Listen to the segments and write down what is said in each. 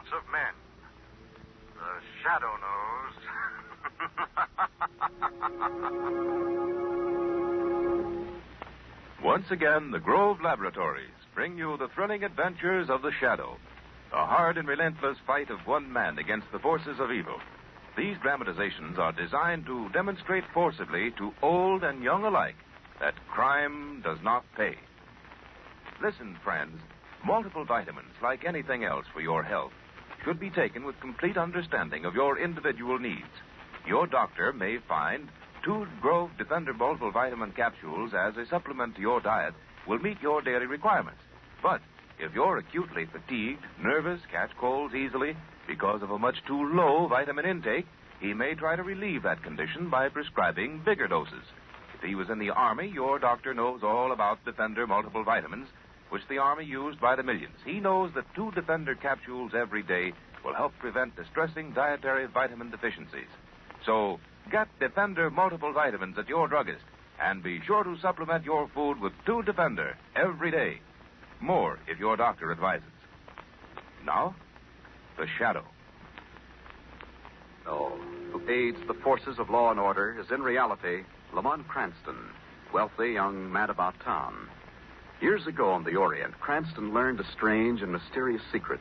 lots of men. The shadow knows. Once again, the Grove Laboratories bring you the thrilling adventures of the Shadow, the hard and relentless fight of one man against the forces of evil. These dramatizations are designed to demonstrate forcibly to old and young alike that crime does not pay. Listen, friends, multiple vitamins, like anything else for your health, should be taken with complete understanding of your individual needs. Your doctor may find 2 Grove Defender Multiple Vitamin capsules as a supplement to your diet will meet your daily requirements. But if you're acutely fatigued, nervous, catch colds easily because of a much too low vitamin intake, he may try to relieve that condition by prescribing bigger doses. If he was in the Army, your doctor knows all about Defender Multiple Vitamins, which the Army used by the millions. He knows that 2 Defender capsules every day will help prevent distressing dietary vitamin deficiencies. So, get Defender Multiple Vitamins at your druggist, and be sure to supplement your food with 2 Defender every day. More if your doctor advises. Now, the Shadow. Who aids the forces of law and order is in reality Lamont Cranston, wealthy young man about town. Years ago in the Orient, Cranston learned a strange and mysterious secret,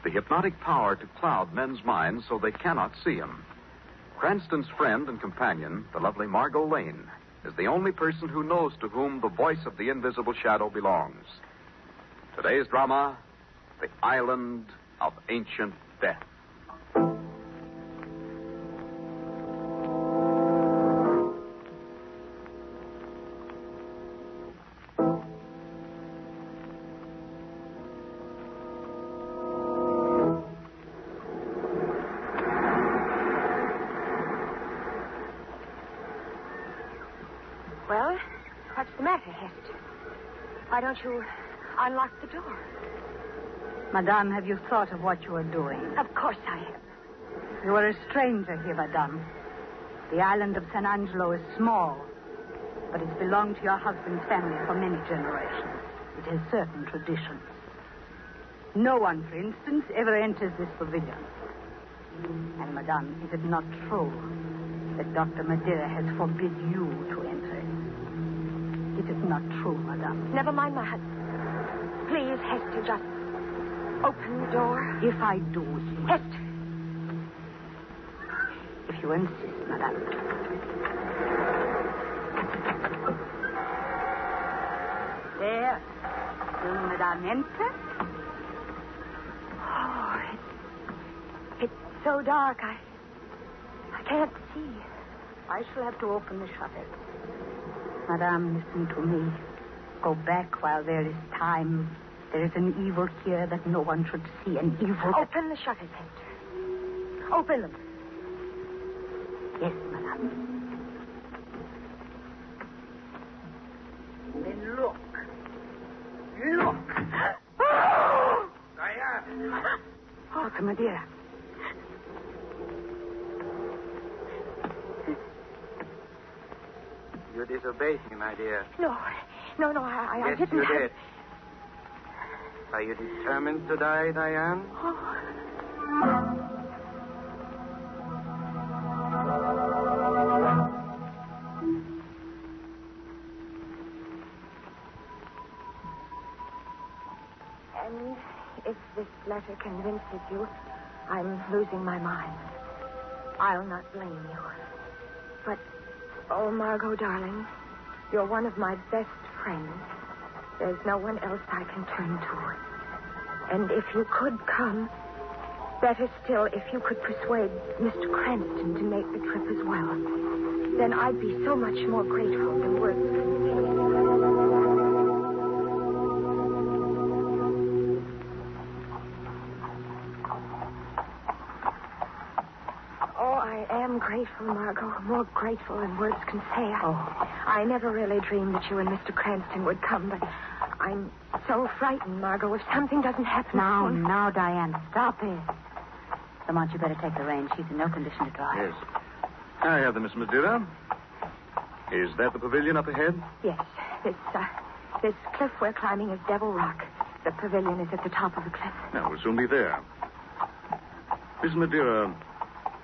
the hypnotic power to cloud men's minds so they cannot see him. Cranston's friend and companion, the lovely Margo Lane, is the only person who knows to whom the voice of the invisible shadow belongs. Today's drama, The Island of Ancient Death. Well, what's the matter, Hest? Why don't you unlock the door? Madame, have you thought of what you are doing? Of course I have. You are a stranger here, Madame. The island of San Angelo is small, but it's belonged to your husband's family for many generations. It has certain traditions. No one, for instance, ever enters this pavilion. And, Madame, is it not true that Dr. Madeira has forbid you to enter? It is not true, Madame. Never mind my husband. Please, Hester, just open the door. If I do, Hester. If you insist, Madame. There. Will Madame enter? Oh, it's so dark. I can't see. I shall have to open the shutters. Madame, listen to me. Go back while there is time. There is an evil here that no one should see. An evil. Open the shutters, Hester. Open them. Yes, Madame. Then look. Look. Diane! Oh, the Madeira. You disobeyed me, my dear. No, I Yes, didn't. you did. Are you determined to die, Diane? Oh. And if this letter convinces you I'm losing my mind, I'll not blame you. But, oh, Margo, darling, you're one of my best friends. There's no one else I can turn to. And if you could come, better still, if you could persuade Mr. Cranston to make the trip as well, then I'd be so much more grateful than words can say. I am grateful, Margo. More grateful than words can say. I never really dreamed that you and Mr. Cranston would come, but I'm so frightened, Margo. If something doesn't happen... Now, Diane, stop it. Lamont, you better take the reins. She's in no condition to drive. Yes. I have the Miss Madeira. Is that the pavilion up ahead? Yes. This cliff we're climbing is Devil Rock. The pavilion is at the top of the cliff. Now, we'll soon be there. Miss Madeira,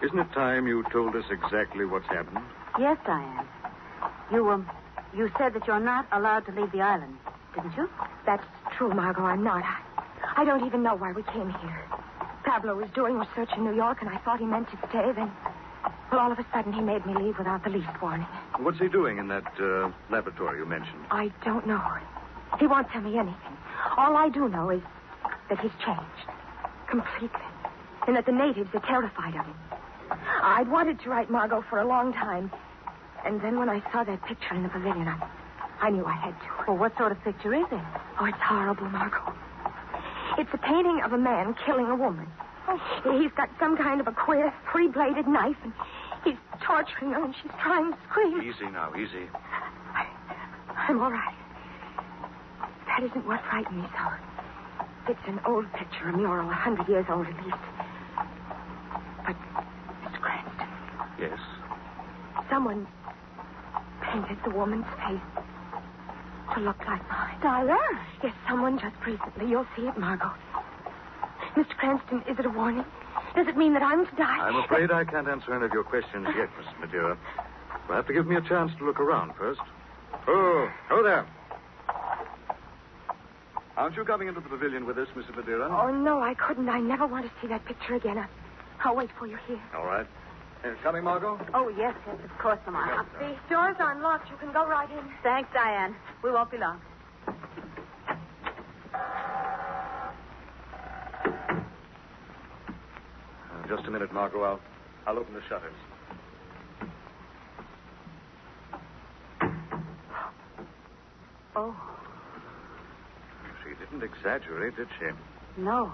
isn't it time you told us exactly what's happened? Yes, Diane. You said that you're not allowed to leave the island, didn't you? That's true, Margot. I'm not. I don't even know why we came here. Pablo was doing research in New York, and I thought he meant to stay. Then, well, all of a sudden, he made me leave without the least warning. What's he doing in that laboratory you mentioned? I don't know. He won't tell me anything. All I do know is that he's changed. Completely. And that the natives are terrified of him. I'd wanted to write Margot for a long time. And then when I saw that picture in the pavilion, I knew I had to. Well, what sort of picture is it? Oh, it's horrible, Margot. It's a painting of a man killing a woman. He's got some kind of a queer three-bladed knife, and he's torturing her, and she's trying to scream. Easy now, easy. I'm all right. That isn't what frightened me so. It's an old picture, a mural, 100 years old at least. But, Mr. Cranston. Yes? Someone painted the woman's face to look like mine. Diane? Yes, someone just recently. You'll see it, Margot. Mr. Cranston, is it a warning? Does it mean that I'm to die? I'm afraid I can't answer any of your questions yet, Mrs. Madeira. You'll have to give me a chance to look around first. Oh there. Aren't you coming into the pavilion with us, Mrs. Madeira? Oh, no, I couldn't. I never want to see that picture again. I'll wait for you here. All right. Coming, Margot? Oh, yes, of course, Lamont. The door's unlocked. You can go right in. Thanks, Diane. We won't be long. Just a minute, Margot. I'll open the shutters. Oh. She didn't exaggerate, did she? No.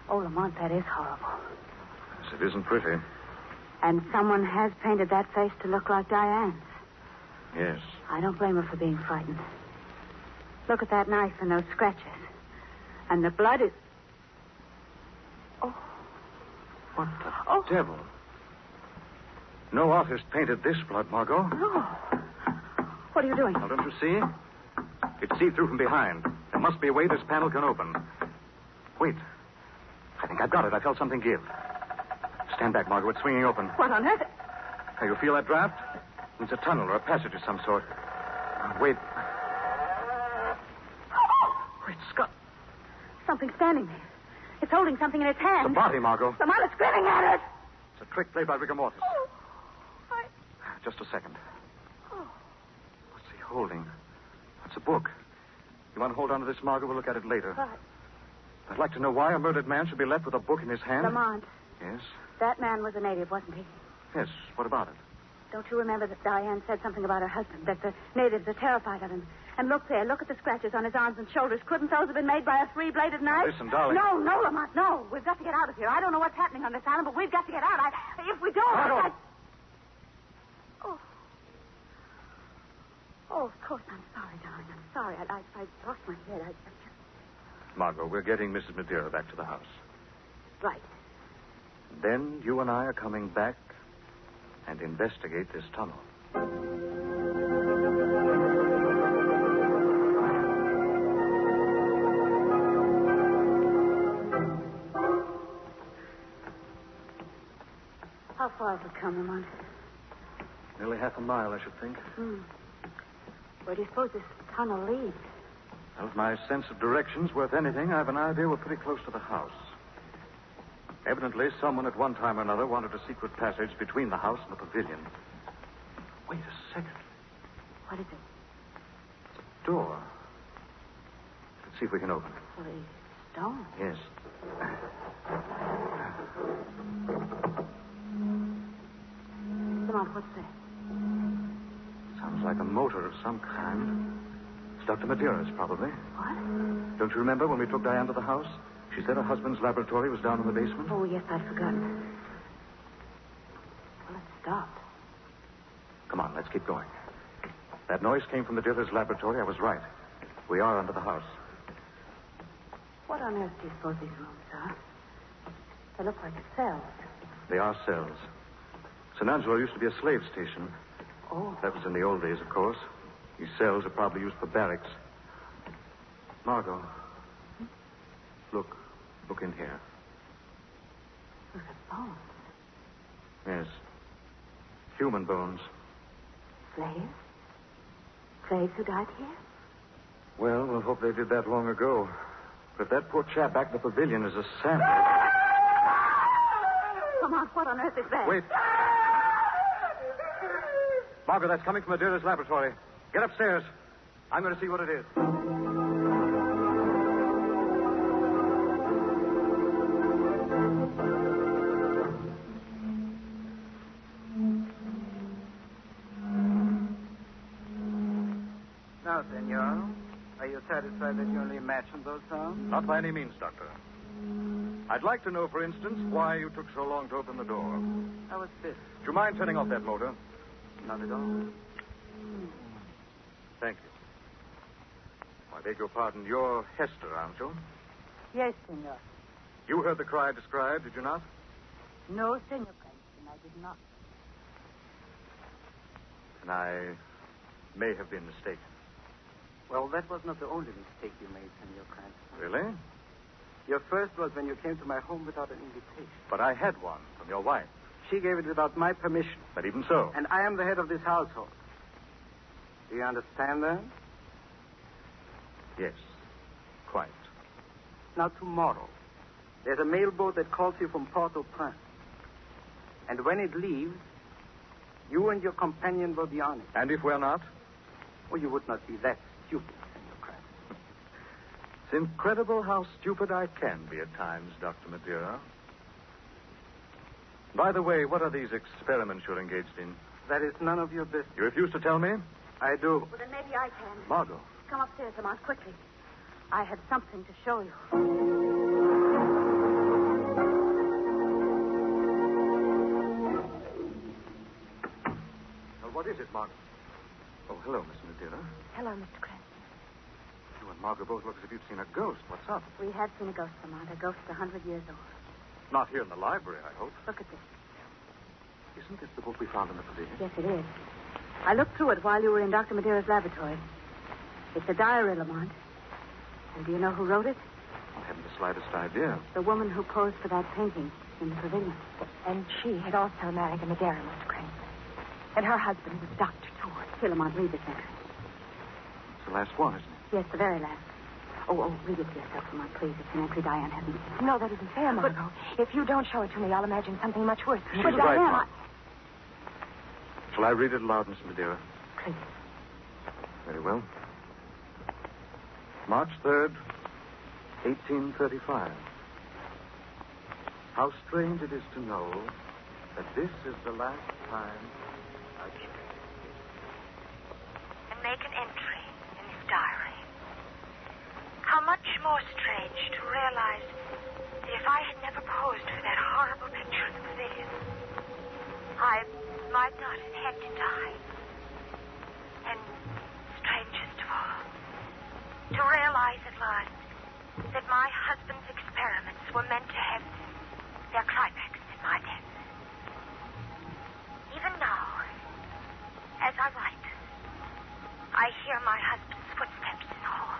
Oh, Lamont, that is horrible. Yes, it isn't pretty. And someone has painted that face to look like Diane's. Yes. I don't blame her for being frightened. Look at that knife and those scratches. And the blood is... Oh. What the devil? No artist painted this blood, Margot. No. What are you doing? Now, don't you see? It's see-through from behind. There must be a way this panel can open. Wait. I think I've got it. I felt something give. Stand back, Margot. It's swinging open. What on earth? Now, you feel that draft? It's a tunnel or a passage of some sort. Wait. Great Scott. Something standing there. It's holding something in its hand. It's a body, Margot. Lamont is grinning at it. It's a trick played by rigor mortis. Oh, Just a second. What's he holding? That's a book. You want to hold on to this, Margot? We'll look at it later. Right. I'd like to know why a murdered man should be left with a book in his hand. Lamont, Yes? that man was a native, wasn't he? Yes. What about it? Don't you remember that Diane said something about her husband, that the natives are terrified of him? And look there, look at the scratches on his arms and shoulders. Couldn't those have been made by a three-bladed knife? Now, listen, darling. No, Lamont, no. We've got to get out of here. I don't know what's happening on this island, but we've got to get out. If we don't... Margot! Oh, of course. I'm sorry, darling. I'm sorry. I lost my head. Margot, we're getting Mrs. Madeira back to the house. Right. Then you and I are coming back and investigate this tunnel. How far have we come, Lamont? Nearly half a mile, I should think. Where do you suppose this tunnel leads? Well, if my sense of direction's worth anything, I have an idea we're pretty close to the house. Evidently, someone at one time or another wanted a secret passage between the house and the pavilion. Wait a second. What is it? It's a door. Let's see if we can open it. Well, it's stone. Yes. Lamont, what's that? Sounds like a motor of some kind. It's Dr. Madeira's, probably. What? Don't you remember when we took Diane to the house? She said her husband's laboratory was down in the basement. Oh, yes, I'd forgotten. Well, it stopped. Come on, let's keep going. That noise came from Madeira's laboratory. I was right. We are under the house. What on earth do you suppose these rooms are? They look like cells. They are cells. San Angelo used to be a slave station. Oh. That was in the old days, of course. These cells are probably used for barracks. Margot. Look in here. You have bones. Yes. Human bones. Slaves? Slaves who died here? Well, we'll hope they did that long ago. But if that poor chap back in the pavilion is a sample... Lamont, what on earth is that? Wait. Margo, that's coming from Madeira's laboratory. Get upstairs. I'm going to see what it is. Now, senor, are you satisfied that you only imagined those sounds? Not by any means, Doctor. I'd like to know, for instance, why you took so long to open the door. How was this? Do you mind turning off that motor? Not at all. Thank you. I beg your pardon. You're Hester, aren't you? Yes, senor. You heard the cry described, did you not? No, senor Cranston, I did not. And I may have been mistaken. Well, that was not the only mistake you made, senor Cranston. Really? Your first was when you came to my home without an invitation. But I had one from your wife. She gave it without my permission. But even so. And I am the head of this household. Do you understand that? Yes. Quite. Now, tomorrow, there's a mailboat that calls you from Port-au-Prince. And when it leaves, you and your companion will be on it. And if we're not? Well, you would not be that stupid, senor Cranston. It's incredible how stupid I can be at times, Dr. Madeira. By the way, what are these experiments you're engaged in? That is none of your business. You refuse to tell me? I do. Well, then maybe I can. Margo. Come upstairs, Lamont, quickly. I have something to show you. Well, what is it, Margo? Oh, hello, Miss Madeira. Hello, Mr. Cranston. You and Margo both look as if you'd seen a ghost. What's up? We have seen a ghost, Lamont. A ghost 100 years old. Not here in the library, I hope. Look at this. Isn't this the book we found in the pavilion? Yes, it is. I looked through it while you were in Dr. Madeira's laboratory. It's a diary, Lamont. And do you know who wrote it? I haven't the slightest idea. The woman who posed for that painting in the pavilion. And she had also married a Madeira, Mr. Cranston. And her husband was Dr. Tour. Here, Lamont, read this letter. It's the last one, isn't it? Yes, the very last. Oh, read it to yourself, Lamont, please. It's an entry Diane hasn't seen. No, that isn't fair, Margo. If you don't show it to me, I'll imagine something much worse. She's But right, Diane, Mom. Shall I read it aloud, Miss Madeira? Please. Very well. March 3rd, 1835. How strange it is to know that this is the last time I shall. And make an entry in this diary. How much more strange to realize that if I had never posed for that horrible picture in the pavilion, I might not have had to die. And strangest of all, to realize at last that my husband's experiments were meant to have their climax in my death. Even now, as I write, I hear my husband's footsteps in the hall.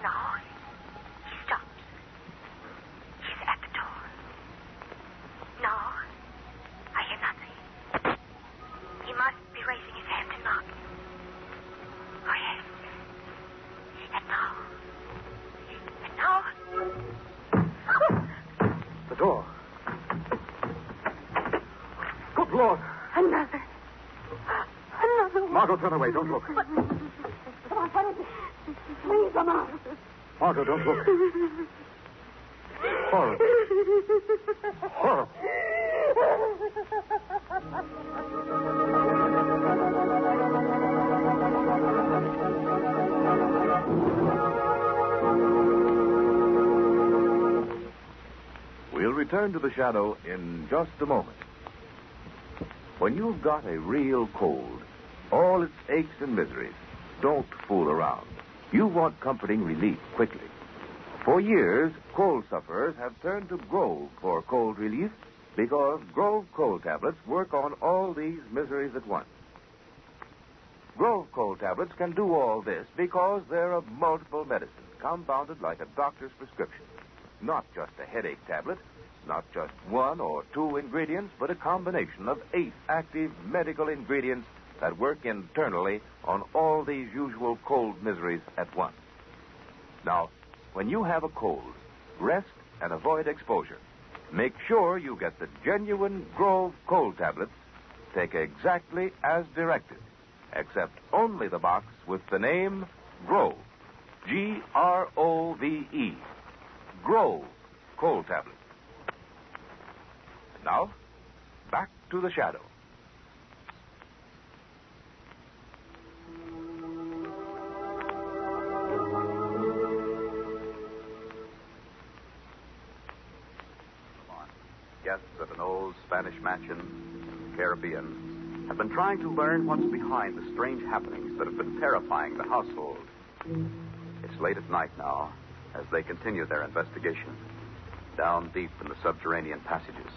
Now, he stops. He's at the door. Now, I hear nothing. He must be raising his hand to knock. Oh, yes. And now... The door. Good Lord. Another one. Margo, turn away. Don't look. Come on, what is it? Please, Lamont. Margo, don't look. Horrible. Horrible. We'll return to the shadow in just a moment. When you've got a real cold, all its aches and miseries, don't fool around. You want comforting relief quickly. For years, cold sufferers have turned to Grove for cold relief because Grove cold tablets work on all these miseries at once. Grove cold tablets can do all this because they're of multiple medicines, compounded like a doctor's prescription. not just a headache tablet, not just one or two ingredients, but a combination of 8 active medical ingredients that work internally on all these usual cold miseries at once. Now, when you have a cold, rest and avoid exposure. Make sure you get the genuine Grove cold tablets. Take exactly as directed, except only the box with the name Grove. Grove. Grove cold tablets. Now, back to the shadow. Guests at an old Spanish mansion in the Caribbean have been trying to learn what's behind the strange happenings that have been terrifying the household. It's late at night now as they continue their investigation down deep in the subterranean passages.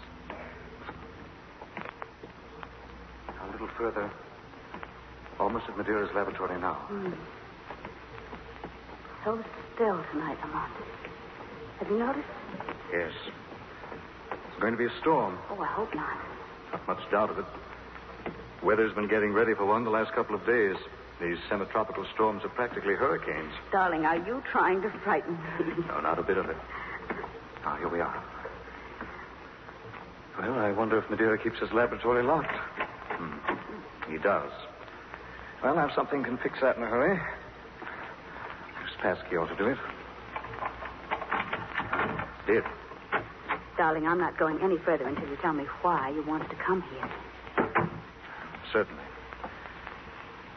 A little further. Almost at Madeira's laboratory now. So still tonight, Lamont. Have you noticed? Yes. It's going to be a storm. Oh, I hope not. Not much doubt of it. Weather's been getting ready for one the last couple of days. These semi-tropical storms are practically hurricanes. Darling, are you trying to frighten me? No, not a bit of it. Now, here we are. Well, I wonder if Madeira keeps his laboratory locked. He does. Well, now something can fix that in a hurry. This passkey ought to do it. Did. Darling, I'm not going any further until you tell me why you wanted to come here. Certainly.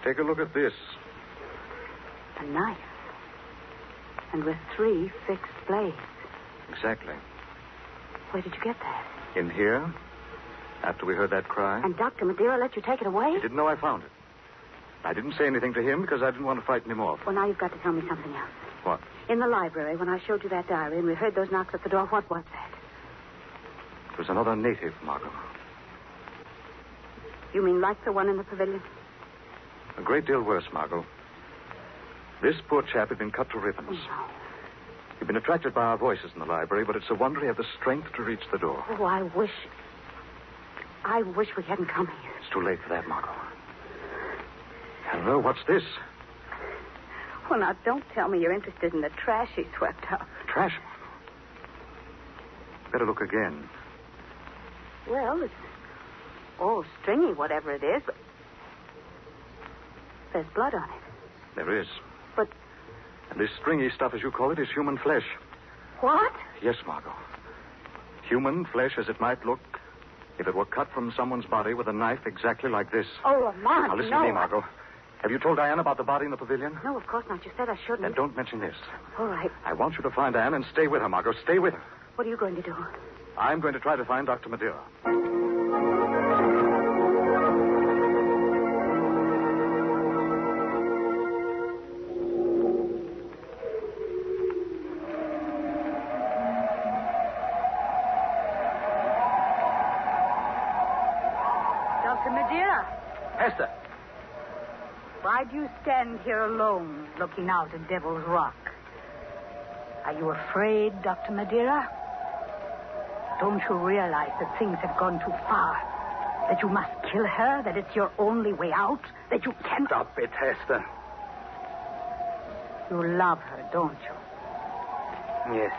Take a look at this. A knife. And with 3 fixed blades. Exactly. Where did you get that? In here, after we heard that cry. And Dr. Madeira let you take it away? He didn't know I found it. I didn't say anything to him because I didn't want to frighten him off. Well, now you've got to tell me something else. What? In the library, when I showed you that diary and we heard those knocks at the door, what was that? It was another native, Margo. You mean like the one in the pavilion? A great deal worse, Margo. This poor chap had been cut to ribbons. Oh, no. He'd been attracted by our voices in the library, but it's a wonder he had the strength to reach the door. Oh, I wish we hadn't come here. It's too late for that, Margo. Hello, what's this? Well, now, don't tell me you're interested in the trash he swept up. Trash? Better look again. Well, it's all stringy, whatever it is, but there's blood on it. There is. But... And this stringy stuff, as you call it, is human flesh. What? Yes, Margo. Human flesh as it might look if it were cut from someone's body with a knife exactly like this. Oh, Lamont, Now, listen no. to me, Margo. Have you told Diane about the body in the pavilion? No, of course not. You said I shouldn't. Then don't mention this. All right. I want you to find Diane and stay with her, Margo. Stay with her. What are you going to do? I'm going to try to find Dr. Madeira. Dr. Madeira. Esther. Why do you stand here alone, looking out at Devil's Rock? Are you afraid, Dr. Madeira? Don't you realize that things have gone too far? That you must kill her? That it's your only way out? That you can't... Stop it, Esther. You love her, don't you? Yes.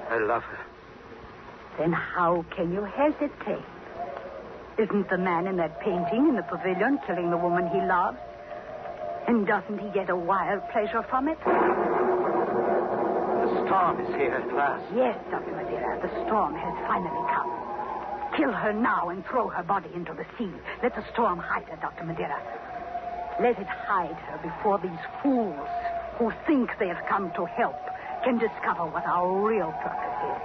I love her. Then how can you hesitate? Isn't the man in that painting in the pavilion killing the woman he loves? And doesn't he get a wild pleasure from it? The storm is here at last. Yes, Dr. Madeira, the storm has finally come. Kill her now and throw her body into the sea. Let the storm hide her, Dr. Madeira. Let it hide her before these fools who think they have come to help can discover what our real purpose is.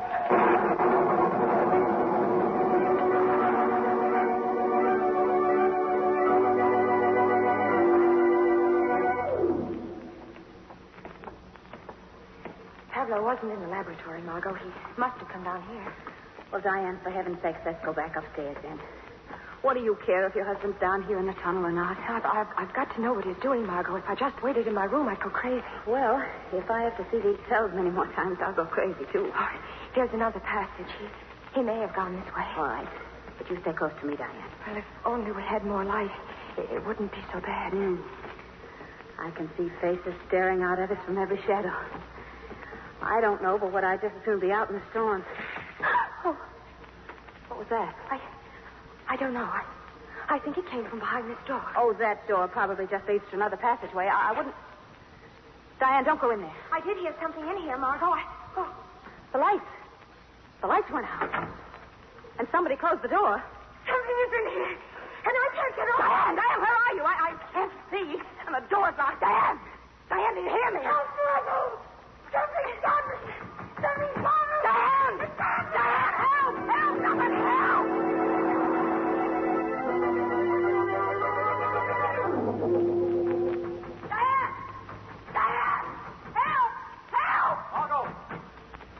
Pablo wasn't in the laboratory, Margo. He must have come down here. Well, Diane, for heaven's sake, let's go back upstairs then. What do you care if your husband's down here in the tunnel or not? I've got to know what he's doing, Margo. If I just waited in my room, I'd go crazy. Well, if I have to see these cells many more times, I'll go crazy, too. Oh, there's another passage. He may have gone this way. All right. But you stay close to me, Diane. Well, if only we had more light, it wouldn't be so bad. I can see faces staring out at us from every shadow. I don't know, but what I'd just as soon be out in the storm. Oh, What was that? I don't know. I think it came from behind this door. Oh, that door probably just leads to another passageway. I wouldn't... Diane, don't go in there. I did hear something in here, Margo. The lights. The lights went out. And somebody closed the door. Something is in here. And I can't get over. Diane, where are you? I can't see. And the door's locked. Diane, do you hear me? Help, Margo. Something's got me. Something's got me. Diane, help. Somebody help.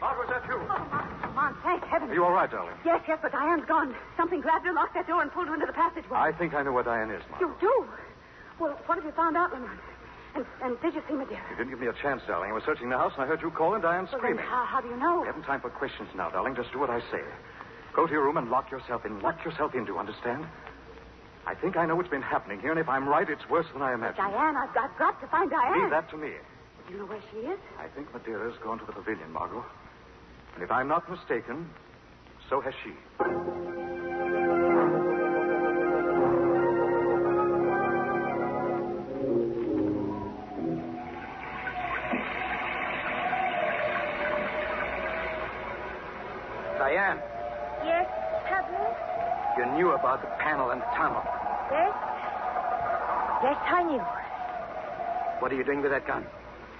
Margo, is that you? Lamont, thank heaven. Are you all right, darling? Yes, but Diane's gone. Something grabbed her, locked that door, and pulled her into the passageway. I think I know where Diane is, Margo. You do? Well, what have you found out, Lamont? And did you see Madeira? You didn't give me a chance, darling. I was searching the house, and I heard you call and Diane Well, screaming. then how do you know? We haven't time for questions now, darling. Just do what I say. Go to your room and lock yourself in. Lock yourself in, do you understand? I think I know what's been happening here, and if I'm right, it's worse than I imagined. Diane, I've got to find Diane. Leave that to me. Do you know where she is? I think Madeira's gone to the pavilion, Margo. And if I'm not mistaken, so has she. Diane, Yes, Pablo? you knew about the panel and the tunnel. Yes? Yes, I knew. What are you doing with that gun?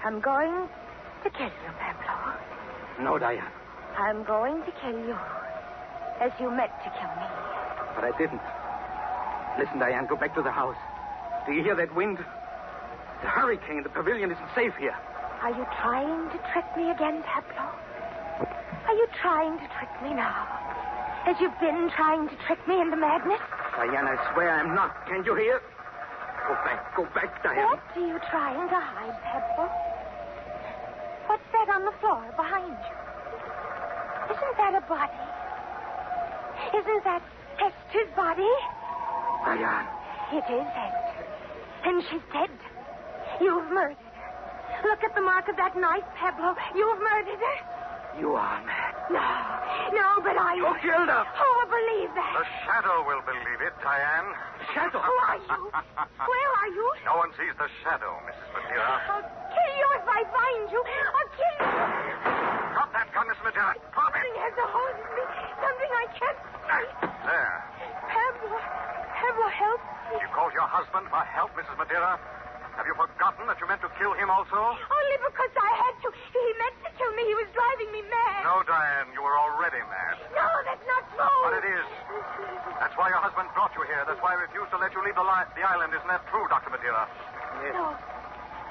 I'm going to kill you, Pablo. No, Diane. I'm going to kill you. As you meant to kill me. But I didn't. Listen, Diane, go back to the house. Do you hear that wind? The hurricane. The pavilion isn't safe here. Are you trying to trick me again, Pablo? Are you trying to trick me now? As you've been trying to trick me into madness? Diane, I swear I'm not. Can't you hear? Go back, Diane. What are you trying to hide, Pablo? What's that on the floor behind you? Isn't that a body? Isn't that Hester's body? Diane. It is Hester. And she's dead. You've murdered her. Look at the mark of that knife, Pablo. You've murdered her. You are mad. No, but I... Who killed her? Who will believe that? The shadow will believe it, Diane. Shadow. Who are you? Where are you? No one sees the shadow, Mrs. Madeira. I'll kill you if I find you. I'll kill you. Drop that gun, Miss Madeira. Drop it. Something has a hold of me. Something I can't see. There. Pablo, help me. You called your husband for help, Mrs. Madeira. Have you forgotten that you meant to kill him also? Only because I had to. He meant to kill me. He was driving me mad. No, Diane, you were already mad. No, that's not true. But it is. That's why your husband brought you here. That's why he refused to let you leave the island. Isn't that true, Dr. Madeira? Yes. No.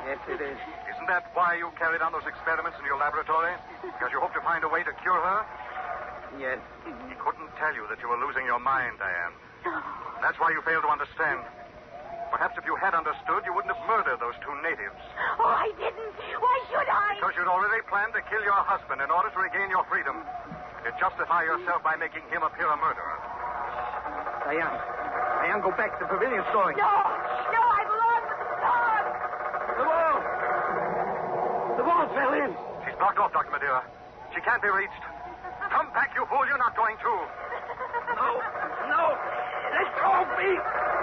Yes, it is. Isn't that why you carried on those experiments in your laboratory? Because you hoped to find a way to cure her? Yes. He couldn't tell you that you were losing your mind, Diane. No. That's why you failed to understand. Perhaps if you had understood, you wouldn't have murdered those two natives. Oh, I didn't. Why should I? Because you'd already planned to kill your husband in order to regain your freedom. To justify yourself by making him appear a murderer. Diane, go back. The pavilion's going. No, I belong with the dog. The wall fell in. She's blocked off, Dr. Madeira. She can't be reached. Come back, you fool. You're not going to. No. Let go of me.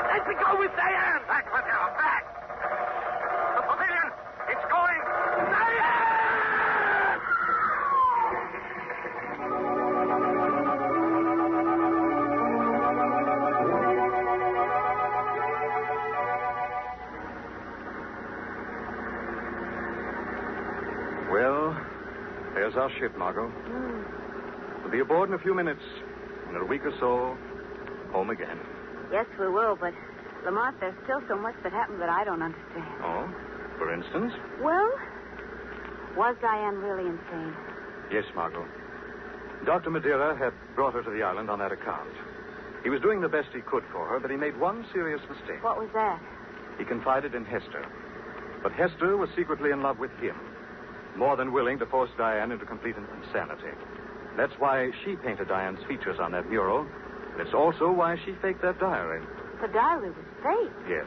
Let me go with Diane. Back, Madeira, back. The pavilion. It's going. Diane! Well, there's our ship, Margo. We'll be aboard in a few minutes. In a week or so, home again. Yes, we will, but, Lamont, there's still so much that happened that I don't understand. Oh? For instance? Well, was Diane really insane? Yes, Margo. Dr. Madeira had brought her to the island on that account. He was doing the best he could for her, but he made one serious mistake. What was that? He confided in Hester. But Hester was secretly in love with him, more than willing to force Diane into complete insanity. That's why she painted Diane's features on that mural, and it's also why she faked that diary. The diary was fake. Yes.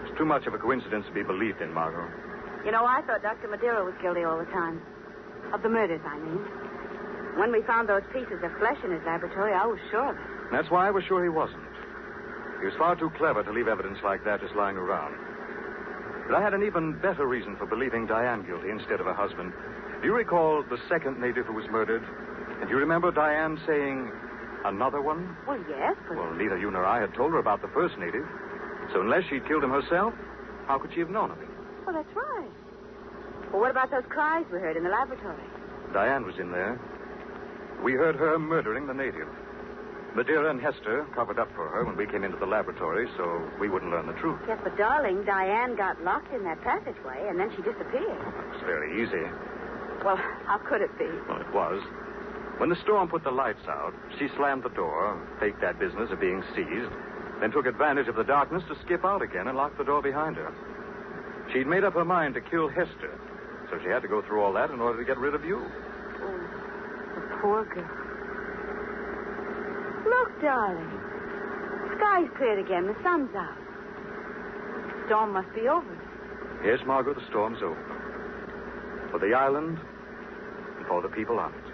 It's too much of a coincidence to be believed in, Margot. You know, I thought Dr. Madeira was guilty all the time. Of the murders, I mean. When we found those pieces of flesh in his laboratory, I was sure of it. That's why I was sure he wasn't. He was far too clever to leave evidence like that just lying around. But I had an even better reason for believing Diane guilty instead of her husband. Do you recall the second native who was murdered? And do you remember Diane saying, another one? Well, yes, but... Well, neither you nor I had told her about the first native. So unless she'd killed him herself, how could she have known of it? Well, that's right. Well, what about those cries we heard in the laboratory? Diane was in there. We heard her murdering the native. Madeira and Hester covered up for her when we came into the laboratory, so we wouldn't learn the truth. Yes, but, darling, Diane got locked in that passageway, and then she disappeared. It's very easy. Well, how could it be? Well, it was. When the storm put the lights out, she slammed the door, faked that business of being seized, then took advantage of the darkness to skip out again and lock the door behind her. She'd made up her mind to kill Hester, so she had to go through all that in order to get rid of you. Oh, the poor girl. Look, darling. The sky's cleared again. The sun's out. The storm must be over. Yes, Margot, the storm's over. For the island and for the people on it.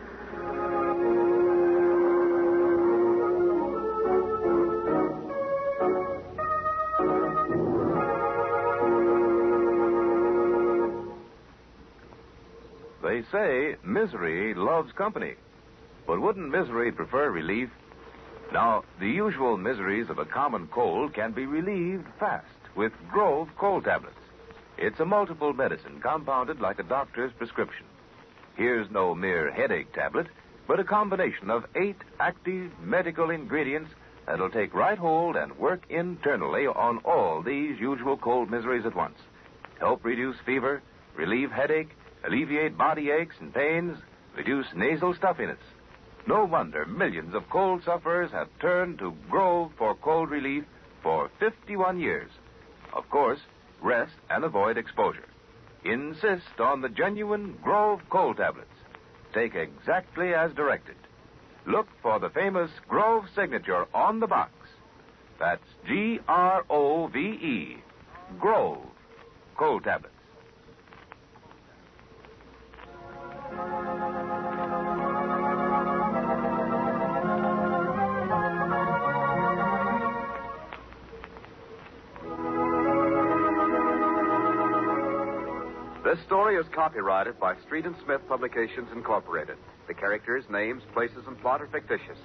They say misery loves company. But wouldn't misery prefer relief? Now, the usual miseries of a common cold can be relieved fast with Grove cold tablets. It's a multiple medicine compounded like a doctor's prescription. Here's no mere headache tablet, but a combination of 8 active medical ingredients that'll take right hold and work internally on all these usual cold miseries at once. Help reduce fever, relieve headache, alleviate body aches and pains, reduce nasal stuffiness. No wonder millions of cold sufferers have turned to Grove for cold relief for 51 years. Of course, rest and avoid exposure. Insist on the genuine Grove cold tablets. Take exactly as directed. Look for the famous Grove signature on the box. That's Grove. Grove cold tablets. This story is copyrighted by Street and Smith Publications, Incorporated. The characters, names, places, and plot are fictitious.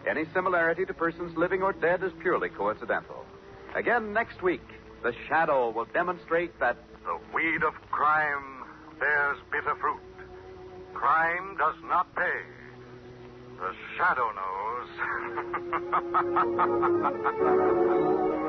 Any similarity to persons living or dead is purely coincidental. Again, next week, the Shadow will demonstrate that the weed of crime bears bitter fruit. Crime does not pay. The Shadow knows.